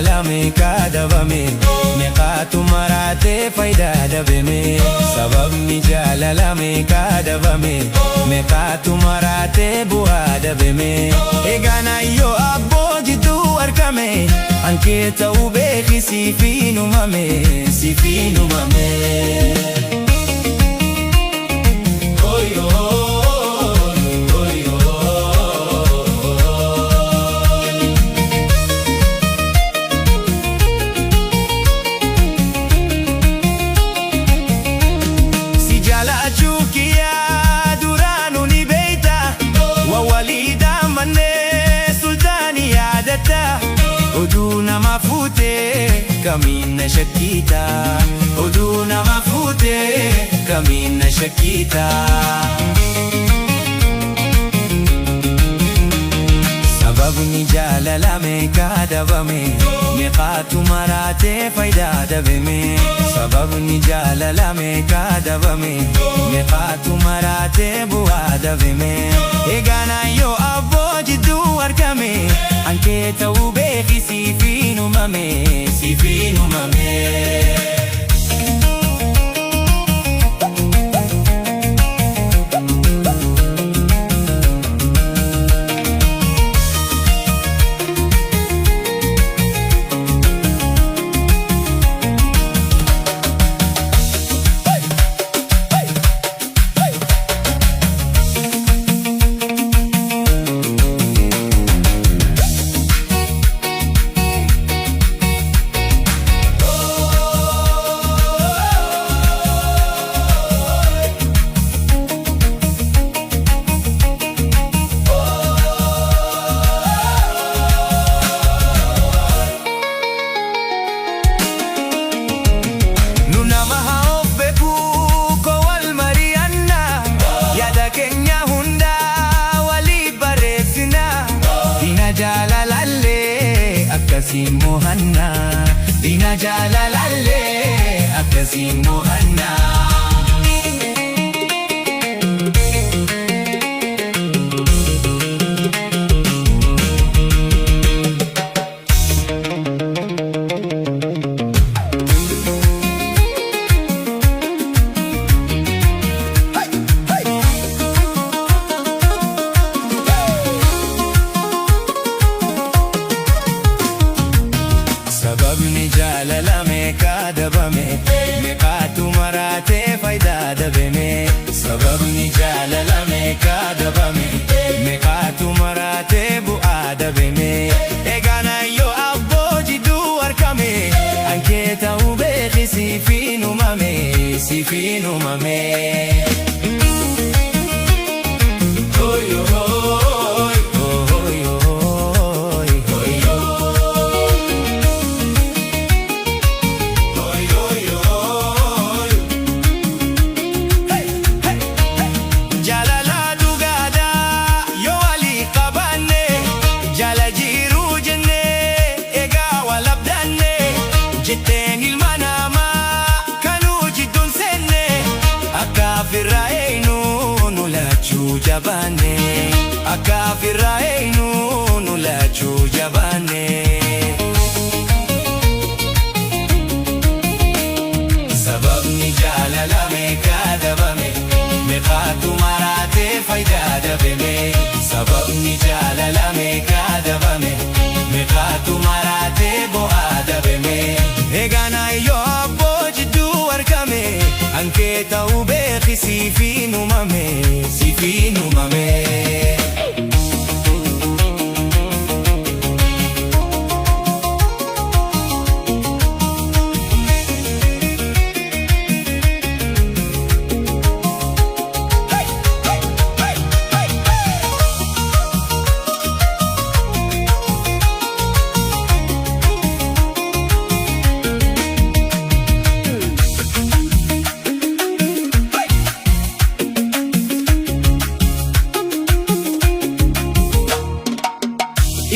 jaalala meeqa dhabame meeqatu maraatee faayidaa dhabame. Sababni jaalala meeqa dhabame meeqatu maraatee bu'aa dhabame. Egaan yoo abboo jidduu argame ankee ta'uu beeki siifin uumame siifin uumame. Oduu nama fuutee kamiin na shakkita. Oduu nama fuutee kamiin na shakkita. Sababni jaalala meeqa dhabame meeqatu maraatee faayidaa dhabame. Sababni jaalala meeqa dhabame meeqatu maraatee bu'aa dhabame. Egaan yoo abboo jidduu argame ankee ta'uu beeki siifin uumame siifin uumame. Akkasiin mo'annaa diina jaalalallee akkasiin mo'annaa. Sababni jaalala meeqa dhabame meeqatu maraatee faayidaa dhabame. Sababni jaalala meeqa dhabame meeqatu maraatee bu'aa dhabame. Egaan yoo abboo jidduu argame ankee ta'uu beeki siifin uumame siifin uumame. Jetteen ilma namaa kanuu jidduun seenne akka ofirraa eeynu nu laachuu jabaanne. Akka ofirraa eeynu nu laachuu jabaanne. Sababni jaalala meeqa dhabame meeqatu maraatee faayidaa dhabame. Sababni jaalala meeqa dhabame meeqatu maraatee bu'aa dhabame. Egaan yoo abboo jidduu argame ankee ta'uu beeki siifin uumame siifin uumame.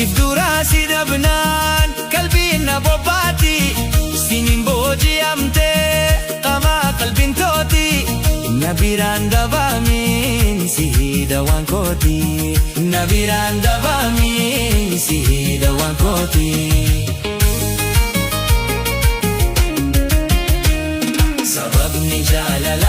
Ifduraa si dhabnaan qalbiin na bobbaati. Siniin booji'amtee qamaa qalbiin tooti. Na biraan dabaamin siidha waan kooti. Na biraan dabaamin siidha waan kooti. jaalala.